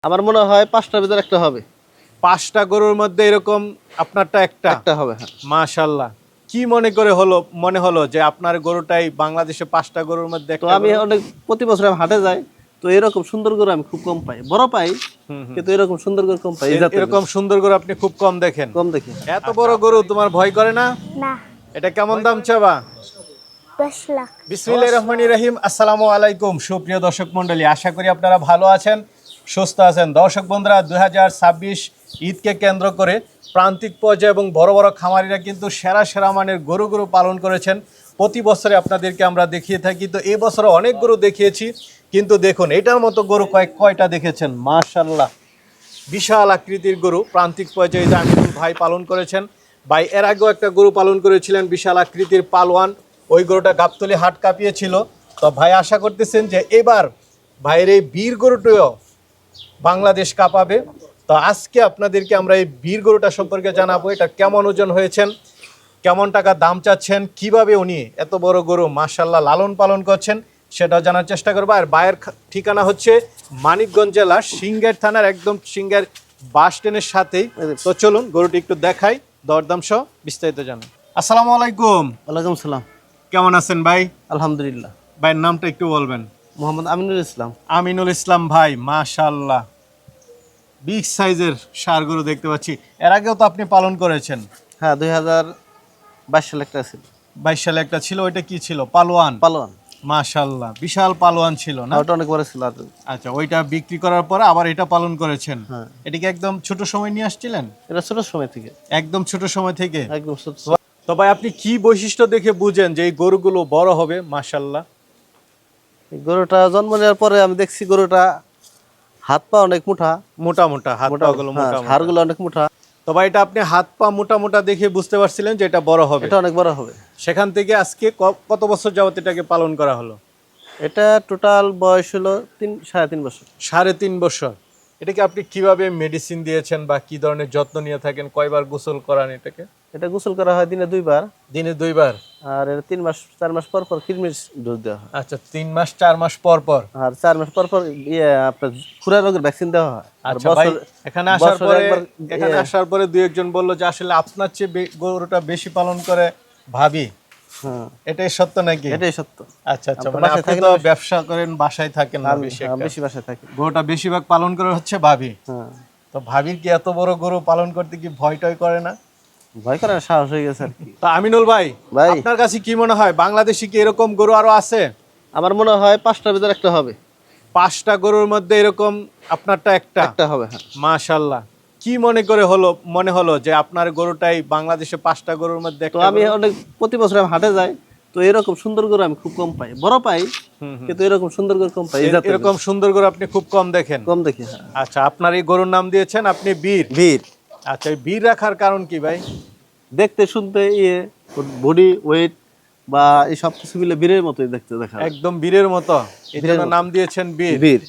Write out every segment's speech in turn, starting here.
আমার মনে হয় ৫টার ভিতরে একটা হবে। ৫টা গরুর মধ্যে এরকম আপনারটা একটা হবে, হ্যাঁ। মাশাআল্লাহ। কি মনে হলো যে আপনার গরুটাই বাংলাদেশে ৫টা গরুর মধ্যে তো একটা আমি গরু? অনেক প্রতি বছর আমি হাটে যাই, তো এরকম সুন্দর গরু আমি খুব কম পাই। বড় পাই, কিন্তু এরকম সুন্দর গরু কম পাই। এই জাতের এরকম সুন্দর গরু আপনি খুব কম দেখেন। কম দেখি। এত বড় গরু তোমার ভয় করে না? না। এটা কেমন দাম চাবা? 10 লাখ। বিসমিল্লাহির রহমানির রহিম। আসসালামু আলাইকুম সুপ্রিয় দর্শক মণ্ডলী, আশা করি আপনারা ভালো আছেন, সুস্থ আছেন। দর্শক বন্ধুরা, 2026 ঈদকে কেন্দ্র করে প্রান্তিক পর্যায়ে এবং বড় বড় খামারিরা কিন্তু সেরা সেরা মানের গরু পালন করেছেন। প্রতি বছরে আপনাদেরকে আমরা দেখিয়ে থাকি, তো এই বছর অনেক গরু দেখিয়েছি, কিন্তু দেখুন এটার মতো গরু কয়টা দেখেছেন? মাশাআল্লাহ, বিশাল আকৃতির গরু প্রান্তিক পর্যায়ে আমিনুল ভাই পালন করেছেন। ভাই এর আগেও একটা গরু পালন করেছিলেন, বিশাল আকৃতির পালোয়ান। ওই গরুটা গাবতলী হাট কাঁপিয়েছিল। তো ভাই আশা করতেছেন যে এবার ভাইয়ের এই বীর গরুটিও বাংলাদেশ কাঁপাবে। তো আজকে আপনাদেরকে আমরা এই বীর গরুটা সম্পর্কে জানাবো। এটা কেমন ওজন হয়েছেন, কেমন টাকা দাম চাচ্ছেন, কিভাবে উনি এত বড় গরু মাশাআল্লাহ লালন পালন করছেন, সেটাও জানার চেষ্টা করবো। আর ভাইয়ের ঠিকানা হচ্ছে মানিকগঞ্জ জেলা সিংহের থানার একদম সিংহের বাস স্ট্যান্ডের সাথেই। তো চলুন গরুটি একটু দেখাই, দরদাম সহ বিস্তারিত জানাই। আসসালামু আলাইকুম। ওয়ালাইকুম সালাম। কেমন আছেন ভাই? আলহামদুলিল্লাহ। ভাইয়ের নামটা একটু বলবেন। মোহাম্মদ আমিনুল ইসলাম। আমিনুল ইসলাম ভাই, মাশাআল্লাহ বিগ সাইজের ষাঁড় গরু দেখতে পাচ্ছি। এর আগেও তো আপনি পালন করেছেন। হ্যাঁ, 2022 সালে একটা ছিল। 22 সালে একটা ছিল, ওইটা কি ছিল? পালোয়ান। পালোয়ান। মাশাআল্লাহ, বিশাল পালোয়ান ছিল না? ওটা অনেক বড় ছিল। আচ্ছা, ওইটা বিক্রি করার পরে আবার এটা পালন করেছেন। হ্যাঁ। এটা কি একদম ছোট সময় নিয়ে আসছিলেন? এটা ছোট সময় থেকে। একদম ছোট সময় থেকে। একদম ছোট। তো ভাই আপনি কি বৈশিষ্ট্য দেখে বুঝেন যে এই গরুগুলো বড় হবে? মাশাআল্লাহ। গরুটা জন্ম নেওয়ার পরে আমি দেখছি গরুটা হাত পা অনেক মোটা। মোটা মোটা হাত পা গুলো, মোটা মোটা। হাড়গুলো অনেক মোটা। তো ভাই এটা আপনি হাত পা মোটা মোটা দেখে বুঝতে পারছিলেন যে এটা বড় হবে? এটা অনেক বড় হবে। সেখান থেকে আজকে কত বছর যাবত এটাকে পালন করা হলো? এটা টোটাল বয়স হলো 3.5 বছর। 3.5 বছর। এটাকে আপনি কিভাবে মেডিসিন দিয়েছেন বা কি ধরনের যত্ন নিয়ে থাকেন? কয়বার গোসল করান এটাকে? এটা গোসল করা হয় দিনে 2 বার। দিনে 2 বার। আর এটা 3 মাস 4 মাস পর পর কৃমির ডোজ দেওয়া হয়। আচ্ছা, 3 মাস 4 মাস পর পর। আর 4 মাস পর পর আপনার খুরা রোগের ভ্যাকসিন দেওয়া হয়। আর আচ্ছা ভাই, এখানে আসার পরে দুই একজন বললো যে আসলে আপনার চেয়ে গরুটা বেশি পালন করে ভাবি। হ্যাঁ, এটাই সত্য নাকি? এটাই সত্য। আচ্ছা আচ্ছা, মানে আপনি তো ব্যবসা করেন, বাসায় থাকেন না বেশি একটা? বেশি বাসায় থাকি। গরুটা বেশিরভাগ পালন করে হচ্ছে ভাবি। হ্যাঁ। তো ভাবির কি এত বড় গরু পালন করতে কি ভয় টয় করে না? ভয় করার সাহস হয়ে গেছে আর কি। তো আমিনুল ভাই, আপনার কাছে কি মনে হয় বাংলাদেশে কি এরকম গরু আরো আছে? আমার মনে হয় ৫টার ভিতরে একটা হবে। ৫টা গরুর মধ্যে এরকম আপনারটা একটা হবে, হ্যাঁ। মাশাআল্লাহ। কি মনে হলো যে আপনার গরুটাই বাংলাদেশে 5টা গরুর মধ্যে তো একটা? আমি অনেক প্রতি বছর আমি হাটে যাই, তো এরকম সুন্দর গরু আমি খুব কম পাই। বড় পাই, কিন্তু এরকম সুন্দর গরু কম পাই। এরকম সুন্দর গরু আপনি খুব কম দেখেন? কম দেখি, হ্যাঁ। আচ্ছা, আপনার এই গরুর নাম দিয়েছেন আপনি বীর। বীর। আচ্ছা, এই বীর রাখার কারণ কি ভাই? দেখতে শুনতে বডি ওয়েট বা এই সব কিছু মিলে বীরের মতোই দেখতে দেখা যায়। একদম বীরের মতো, এই জন্য নাম দিয়েছেন বীর। বীর।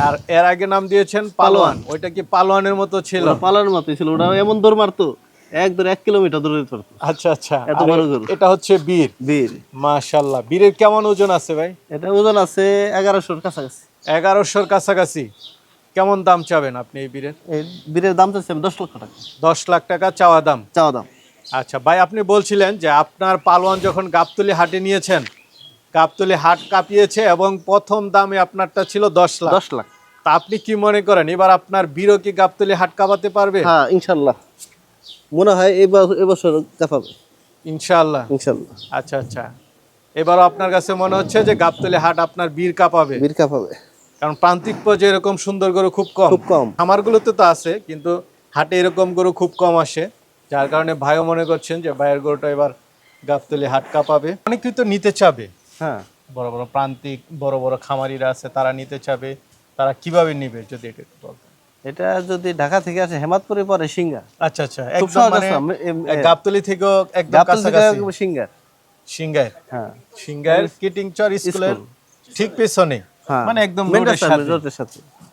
আর এর আগে নাম দিয়েছেন পালোয়ান। ওইটা কি পালোয়ানের মতো ছিল? পালোয়ানের মতোই ছিল। ওটা এমন দৌড় মারতো, 1 কিলোমিটার দৌড় দিতে পারতো। আচ্ছা আচ্ছা, এত বড় গরু। এটা হচ্ছে বীর। বীর। মাশাআল্লাহ। বীরের কেমন ওজন আছে ভাই? এটা ওজন আছে 1100-র কাছাকাছি। 1100-র কাছাকাছি। কেমন দাম চাবেন আপনি এই বীরের? এই বীরের দাম চাচ্ছি আমি 10 লক্ষ টাকা। 10 লাখ টাকা চাওয়া দাম? চাওয়া দাম। আচ্ছা ভাই, আপনি বলছিলেন যে আপনার পালোয়ান যখন গাবতলী হাটে নিয়েছেন, গাবতলী হাট কাঁপিয়েছে এবং প্রথম দামে আপনারটা ছিল 10 লাখ। 10 লাখ। তা আপনি কি মনে করেন এবার আপনার বীরও কি গাবতলী হাট কাঁপাতে পারবে? হ্যাঁ, ইনশাআল্লাহ। মনে হয় এবছর কাঁপাবে। ইনশাআল্লাহ। ইনশাআল্লাহ। আচ্ছা আচ্ছা, এবারও আপনার কাছে মনে হচ্ছে যে গাবতলী হাট আপনার বীর কাঁপাবে? বীর কাঁপাবে। কারণ প্রান্তিক পর্যায়ে এরকম সুন্দর গরু খুব কম। খামারগুলোতে তো আছে, কিন্তু হাটে এরকম গরু খুব কম আসে, যার কারণে ভাইও মনে করছেন যে ভাইয়ের গরুটা এবার গাবতলী হাট কাঁপাবে। অনেকেই তো নিতে চাবে। হ্যাঁ, বড় বড় প্রান্তিক বড় বড় খামারিরা আছে, তারা নিতে চাবে। তারা কিভাবে নিবে যদি এটা একটু বলতেন? এটা যদি ঢাকা থেকে আসে হেমাদপুরে পরে সিঙ্গা। আচ্ছা আচ্ছা, একদম মানে গাবতলী থেকেও একদম কাছাকাছি। সিঙ্গার। হ্যাঁ, সিঙ্গার কিটিংচর স্কুলের ঠিক পেছনে, মানে একদম রোডের সাথে।